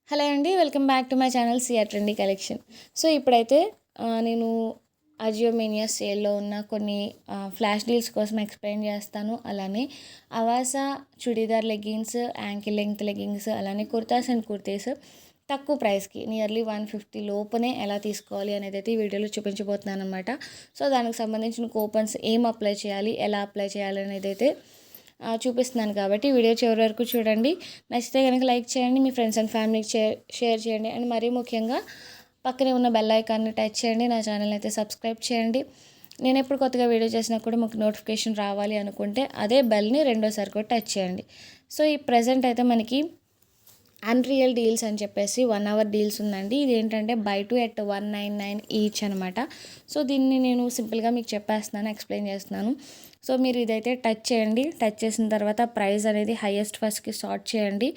Hello అండి. Welcome back to my channel CR trendy collection. So, ఇప్పుడైతే నేను Ajio mania సేల్‌లో ఉన్న కొన్ని ఫ్లాష్ డీల్స్ కోసం ఎక్స్‌ప్లెయిన్ చేస్తాను. అలానే Avasa churidar leggings, ankle length leggings, అలానే కుర్తాస్ అండ్ కుర్తీస్ తక్కువ ప్రైస్‌కి నియర్లీ 150 లోపునే ఎలా తీసుకోవాలి అనేదైతే ఈ వీడియోలో చూపించబోతున్నాననమాట. సో, దానికి సంబంధించిన కూపన్స్ ఏం అప్లై చేయాలి, ఎలా అప్లై చేయాలి అనేదైతే చూపిస్తున్నాను కాబట్టి వీడియో చివరి వరకు చూడండి. నచ్చితే కనుక లైక్ చేయండి, మీ ఫ్రెండ్స్ అండ్ ఫ్యామిలీకి షేర్ చేయండి. అండ్ మరీ ముఖ్యంగా పక్కనే ఉన్న బెల్ ఐకాన్ని టచ్ చేయండి. నా ఛానల్ని అయితే సబ్స్క్రైబ్ చేయండి. నేను ఎప్పుడు కొత్తగా వీడియో చేసినా కూడా మీకు నోటిఫికేషన్ రావాలి అనుకుంటే అదే బెల్ని రెండోసారి కూడా టచ్ చేయండి. సో, ఈ ప్రెజెంట్ అయితే మనకి అన్రియల్ డీల్స్ అని చెప్పేసి 1 అవర్ డీల్స్ ఉందండి. ఇదేంటంటే బై 2 ఎట్ 199 ఈచ్ అనమాట. సో, దీన్ని నేను సింపుల్గా మీకు చెప్పేస్తున్నాను, ఎక్స్ప్లెయిన్ చేస్తున్నాను. సో, మీరు ఇదైతే టచ్ చేయండి. టచ్ చేసిన తర్వాత ప్రైస్ అనేది హైయెస్ట్ ఫస్ట్కి సార్ట్ చేయండి.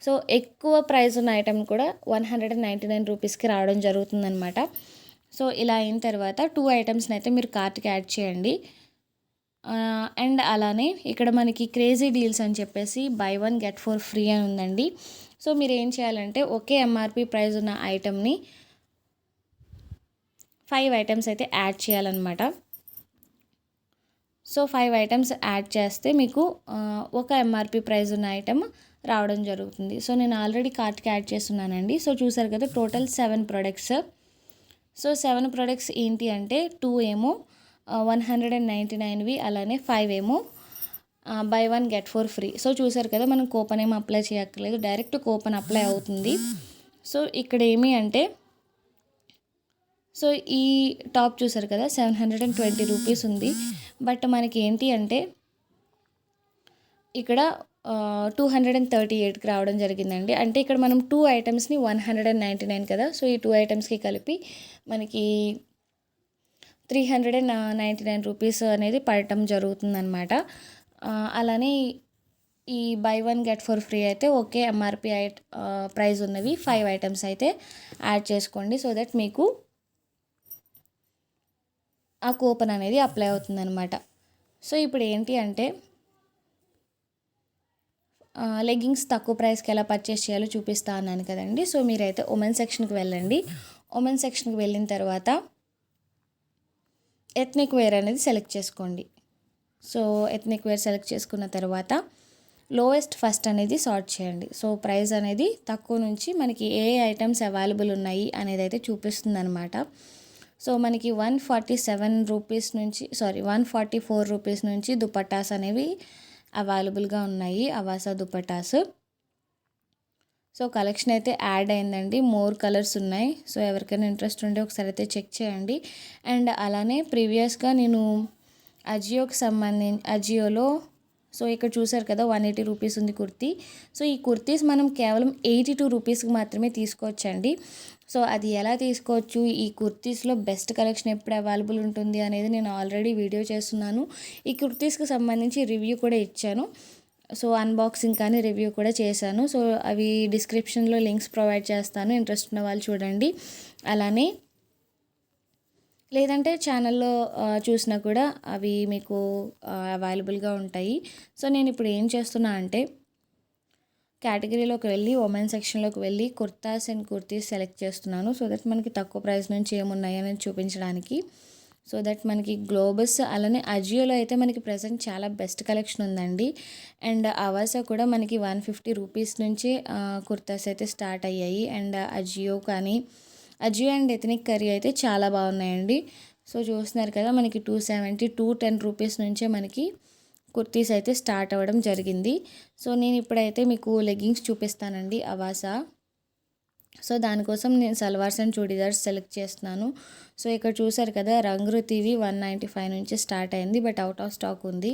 సో, ఎక్కువ ప్రైస్ ఉన్న ఐటెం కూడా 199 రూపీస్కి రావడం జరుగుతుందనమాట. సో, ఇలా అయిన తర్వాత 2 ఐటమ్స్ని అయితే మీరు కార్ట్కి యాడ్ చేయండి. అండ్ అలానే ఇక్కడ మనకి క్రేజీ డీల్స్ అని చెప్పేసి బై 1 గెట్ 4 ఫ్రీ అని ఉందండి. సో, మీరు ఏం చేయాలంటే ఒకే ఎంఆర్పి ప్రైస్ ఉన్న ఐటమ్ని 5 ఐటమ్స్ అయితే యాడ్ చేయాలన్నమాట. సో, 5 ఐటమ్స్ యాడ్ చేస్తే మీకు ఒక ఎంఆర్పి ప్రైస్ ఉన్న ఐటమ్ రావడం జరుగుతుంది. సో, నేను ఆల్రెడీ కార్ట్కి యాడ్ చేస్తున్నానండి. సో, చూసారు కదా టోటల్ 7 ప్రొడక్ట్స్. సో, 7 ప్రొడక్ట్స్ ఏంటి అంటే 2 ఏమో 199వి, అలానే 5 ఏమో బై 1 గెట్ 4 ఫ్రీ. సో, చూసారు కదా మనం కూపన్ ఏమో అప్లై చేయక్కర్లేదు, డైరెక్ట్ కూపన్ అప్లై అవుతుంది. సో, ఇక్కడ ఏమి అంటే సో, ఈ టాప్ చూసారు కదా 720 రూపీస్ ఉంది. బట్ మనకి ఏంటి అంటే ఇక్కడ 238కి రావడం జరిగిందండి. అంటే ఇక్కడ మనం 2 ఐటమ్స్ని 199 కదా. సో, ఈ 2 ఐటమ్స్కి కలిపి మనకి 399 రూపీస్ అనేది పడటం జరుగుతుందన్నమాట. అలానే ఈ బై 1 గెట్ 4 ఫ్రీ అయితే ఓకే ఎంఆర్పి ప్రైస్ ఉన్నవి 5 ఐటమ్స్ అయితే యాడ్ చేసుకోండి. సో దట్ మీకు ఆ కూపన్ అనేది అప్లై అవుతుందన్నమాట. సో, ఇప్పుడు ఏంటి అంటే లెగ్గింగ్స్ తక్కువ ప్రైస్కి ఎలా పర్చేస్ చేయాలో చూపిస్తా అన్నాను కదండి. సో, మీరైతే ఉమెన్ సెక్షన్కి వెళ్ళండి. ఉమెన్ సెక్షన్కి వెళ్ళిన తర్వాత ఎథ్నిక్ వేర్ అనేది సెలెక్ట్ చేసుకోండి. సో, ఎథ్నిక్ వేర్ సెలెక్ట్ చేసుకున్న తర్వాత లోయెస్ట్ ఫస్ట్ అనేది సార్ట్ చేయండి. సో, ప్రైస్ అనేది తక్కువ నుంచి మనకి ఏ ఐటమ్స్ అవైలబుల్ ఉన్నాయి అనేది అయితే చూపిస్తుంది అనమాట. సో, మనకి 147 రూపీస్ నుంచి 144 రూపీస్ నుంచి దుపట్టాస్ అనేవి అవైలబుల్గా ఉన్నాయి, అవాసా దుపట్టాస్. సో, కలెక్షన్ అయితే యాడ్ అయిందండి, మోర్ కలర్స్ ఉన్నాయి. సో, ఎవరికైనా ఇంట్రెస్ట్ ఉంటే ఒకసారి అయితే చెక్ చేయండి. అండ్ అలానే ప్రీవియస్గా నేను అజియోలో సో, ఇక్కడ చూసారు కదా 180 రూపీస్ ఉంది కుర్తీ. సో, ఈ కుర్తీస్ మనం కేవలం 82 రూపీస్కి మాత్రమే తీసుకోవచ్చండి. సో, అది ఎలా తీసుకోవచ్చు, ఈ కుర్తీస్లో బెస్ట్ కలెక్షన్ ఎప్పుడు అవైలబుల్ ఉంటుంది అనేది నేను ఆల్రెడీ వీడియో చేస్తున్నాను. ఈ కుర్తీస్కి సంబంధించి రివ్యూ కూడా ఇచ్చాను. సో, అన్బాక్సింగ్ కానీ రివ్యూ కూడా చేశాను. సో, అవి డిస్క్రిప్షన్లో లింక్స్ ప్రొవైడ్ చేస్తాను, ఇంట్రెస్ట్ ఉన్న వాళ్ళు చూడండి. అలానే లేదంటే ఛానల్లో చూసినా కూడా అవి మీకు అవైలబుల్గా ఉంటాయి. సో, నేను ఇప్పుడు ఏం చేస్తున్నా అంటే కేటగిరీలోకి వెళ్ళి ఉమెన్ సెక్షన్లోకి వెళ్ళి కుర్తాస్ అండ్ కుర్తీస్ సెలెక్ట్ చేస్తున్నాను. సో దట్ మనకి తక్కువ ప్రైస్ నుంచి ఏమున్నాయి అనేది చూపించడానికి. సో దట్ మనకి గ్లోబస్ అలానే అజియోలో అయితే మనకి ప్రజెంట్ చాలా బెస్ట్ కలెక్షన్ ఉందండి. అండ్ అవాసా కూడా మనకి 150 రూపీస్ నుంచి కుర్తాస్ అయితే స్టార్ట్ అయ్యాయి. And Ajio and ethnic curry అయితే చాలా బాగున్నాయండి. సో, చూస్తున్నారు కదా మనకి 270, 210 రూపీస్ నుంచే మనకి కుర్తీస్ అయితే స్టార్ట్ అవ్వడం జరిగింది. సో, నేను ఇప్పుడైతే మీకు లెగ్గింగ్స్ చూపిస్తానండి అవాసా. సో, దానికోసం నేను సల్వార్స్ అండ్ చూడీదార్స్ సెలెక్ట్ చేస్తున్నాను. సో, ఇక్కడ చూసారు కదా రంగురుతివి 195 నుంచి స్టార్ట్ అయింది, బట్ అవుట్ ఆఫ్ స్టాక్ ఉంది.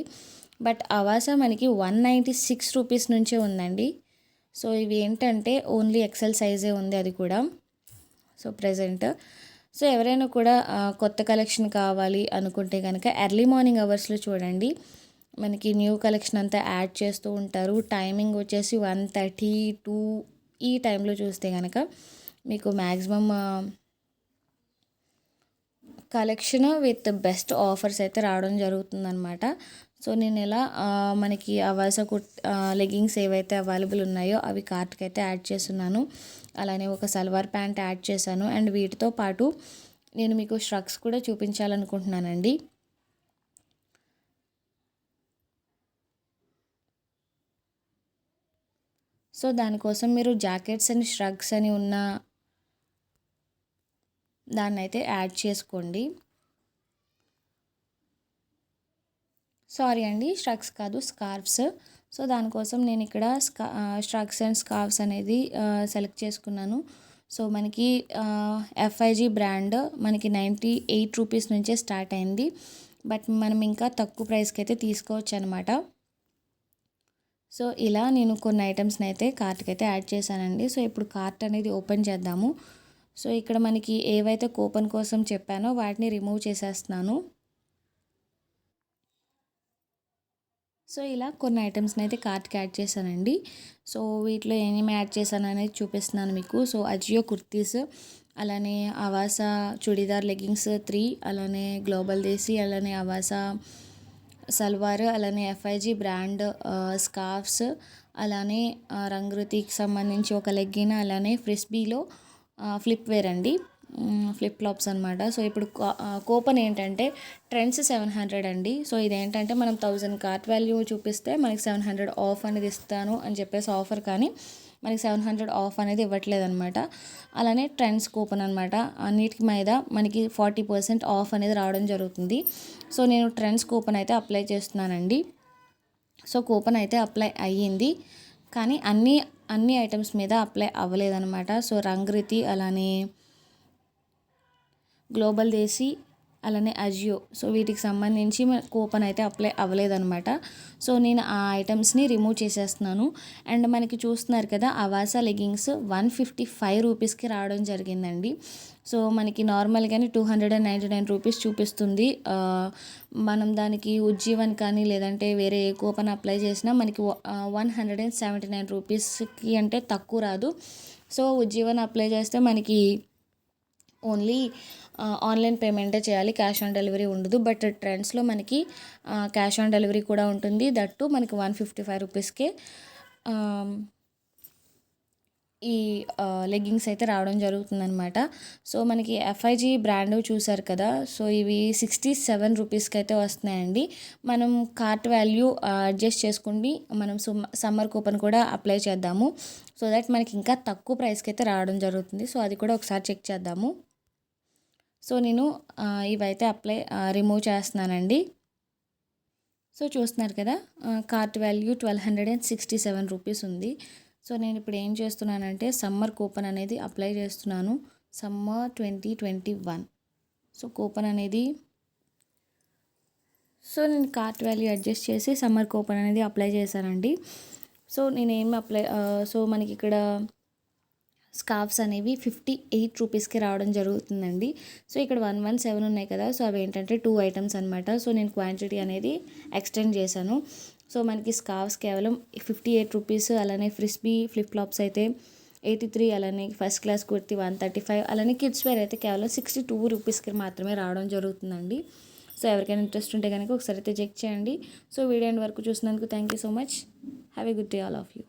బట్ అవాసా మనకి 196 రూపీస్ నుంచే ఉందండి. సో, ఇవి ఏంటంటే ఓన్లీ ఎక్సెల్ సైజే ఉంది, అది కూడా. సో, ప్రెజెంట్ సో, ఎవరైనా కూడా కొత్త కలెక్షన్ కావాలి అనుకుంటే కనుక ఎర్లీ మార్నింగ్ అవర్స్లో చూడండి, మనకి న్యూ కలెక్షన్ అంతా యాడ్ చేస్తూ ఉంటారు. టైమింగ్ వచ్చేసి 1:32 ఈ టైంలో చూస్తే కనుక మీకు maximum collection with best offers అయితే రావడం జరుగుతుందన్నమాట. సో నేను ఎలా మనకి అవాస లెగ్గింగ్స్ ఏవైతే అవైలబుల్ ఉన్నాయో అవి కార్ట్కి అయితే యాడ్ చేస్తున్నాను. అలానే ఒక సల్వార్ ప్యాంట్ యాడ్ చేశాను. అండ్ వీటితో పాటు నేను మీకు స్ట్రక్స్ కూడా చూపించాలనుకుంటున్నానండి. సో దానికోసం మీరు జాకెట్స్ అండ్ స్ట్రగ్స్ అని ఉన్న దాన్ని అయితే యాడ్ చేసుకోండి. సారీ అండి, స్ట్రగ్స్ కాదు, స్కార్ఫ్స్. సో దానికోసం నేను ఇక్కడ స్ట్రగ్స్ అండ్ స్కార్ఫ్స్ అనేది సెలెక్ట్ చేసుకున్నాను. సో మనకి ఎఫ్ఐజీ బ్రాండ్ మనకి 98 రూపీస్ నుంచే స్టార్ట్ అయింది. బట్ మనం ఇంకా తక్కువ ప్రైస్కి అయితే తీసుకోవచ్చు అనమాట. సో ఇలా నేను కొన్ని ఐటమ్స్ని అయితే కార్ట్కి అయితే యాడ్ చేశానండి. సో ఇప్పుడు కార్ట్ అనేది ఓపెన్ చేద్దాము. సో ఇక్కడ మనకి ఏవైతే కూపన్ కోసం చెప్పానో వాటిని రిమూవ్ చేసేస్తున్నాను. సో ఇలా కొన్ని ఐటమ్స్ని అయితే కార్ట్కి యాడ్ చేశానండి. సో వీటిలో ఏమేమి యాడ్ చేశాను అనేది చూపిస్తున్నాను మీకు. సో అజియో కుర్తీస్, అలానే అవాసా చుడీదార్ లెగ్గింగ్స్ 3, అలానే గ్లోబల్ దేశీ, అలానే అవాసా సల్వార్, అలానే ఎఫ్ఐజీ బ్రాండ్ స్కార్ఫ్స్, అలానే రంగుతికి సంబంధించి ఒక లెగ్గిన్, అలానే ఫ్రిస్బీలో ఫ్లిప్ వేర్ అండి, ఫ్లిప్ ఫ్లాప్స్ అనమాట. సో ఇప్పుడు కూపన్ ఏంటంటే ట్రెండ్స్ 700 అండి. సో ఇదేంటంటే మనం 1000 కార్ట్ వాల్యూ చూపిస్తే మనకి 700 ఆఫ్ అనేది ఇస్తాను అని చెప్పేసి ఆఫర్, కానీ మనకి 700 ఆఫ్ అనేది ఇవ్వట్లేదు అనమాట. అలానే ట్రెండ్స్ కూపన్ అనమాట. అన్నిటికి మీద మనకి 40% ఆఫ్ అనేది రావడం జరుగుతుంది. సో నేను ట్రెండ్స్ కూపన్ అయితే అప్లై చేస్తున్నానండి. సో కూపన్ అయితే అప్లై అయ్యింది, కానీ అన్ని ఐటమ్స్ మీద అప్లై అవ్వలేదన్నమాట. సో రంగుతి, అలానే గ్లోబల్ దేశీ, అలానే అజియో, సో వీటికి సంబంధించి కూపన్ అయితే అప్లై అవ్వలేదన్నమాట. సో నేను ఆ ఐటమ్స్ని రిమూవ్ చేసేస్తున్నాను. అండ్ మనకి చూస్తున్నారు కదా, అవాసా లెగ్గింగ్స్ 155 రూపీస్కి రావడం జరిగిందండి. సో మనకి నార్మల్గానే 299 రూపీస్ చూపిస్తుంది. మనం దానికి ఉజ్జీవన్ కానీ లేదంటే వేరే ఏ కూపన్ అప్లై చేసినా మనకి 179 రూపీస్కి అంటే తక్కువ రాదు. సో ఉజ్జీవన్ అప్లై చేస్తే మనకి ఓన్లీ ఆన్లైన్ పేమెంటే చేయాలి, క్యాష్ ఆన్ డెలివరీ ఉండదు. బట్ ట్రెండ్స్లో మనకి క్యాష్ ఆన్ డెలివరీ కూడా ఉంటుంది. దట్టు మనకి 155 రూపీస్కే ఈ లెగ్గింగ్స్ అయితే రావడం జరుగుతుందనమాట. సో మనకి ఎఫ్ఐజీ బ్రాండ్ చూసారు కదా, సో ఇవి 67 రూపీస్కి అయితే వస్తున్నాయండి. మనం కార్ట్ వాల్యూ అడ్జస్ట్ చేసుకుని మనం సమ్మర్ కూపన్ కూడా అప్లై చేద్దాము. సో దట్ మనకి ఇంకా తక్కువ ప్రైస్కి అయితే రావడం జరుగుతుంది. సో అది కూడా ఒకసారి చెక్ చేద్దాము. సో నేను ఇవైతే రిమూవ్ చేస్తున్నానండి. సో చూస్తున్నారు కదా, కార్ట్ వాల్యూ 1267 రూపీస్ ఉంది. సో నేను ఇప్పుడు ఏం చేస్తున్నానంటే సమ్మర్ కూపన్ అనేది అప్లై చేస్తున్నాను, సమ్మర్ 2021. సో కూపన్ అనేది, సో నేను కార్ట్ వాల్యూ అడ్జస్ట్ చేసి సమ్మర్ కూపన్ అనేది అప్లై చేశానండి. సో సో మనకి ఇక్కడ స్కార్ఫ్స్ అనేవి 58 రూపీస్కి రావడం జరుగుతుందండి. సో ఇక్కడ 117 ఉన్నాయి కదా, సో అవి ఏంటంటే 2 ఐటమ్స్ అనమాట. సో నేను క్వాంటిటీ అనేది ఎక్స్టెండ్ చేశాను. సో మనకి స్కార్ఫ్స్ కేవలం 58 రూపీస్, అలానే ఫ్రిస్బీ ఫ్లిప్ ఫ్లాప్స్ అయితే 83, అలానే ఫస్ట్ క్లాస్ కుర్తీ 135, అలానే కిడ్స్ వేర్ అయితే కేవలం 62 రూపీస్కి మాత్రమే రావడం జరుగుతుందండి. సో ఎవరికైనా ఇంట్రెస్ట్ ఉంటే కనుక ఒకసారి అయితే చెక్ చేయండి. సో వీడియో ఎండ్ వరకు చూసినందుకు thank you so much. Have a good day all of you.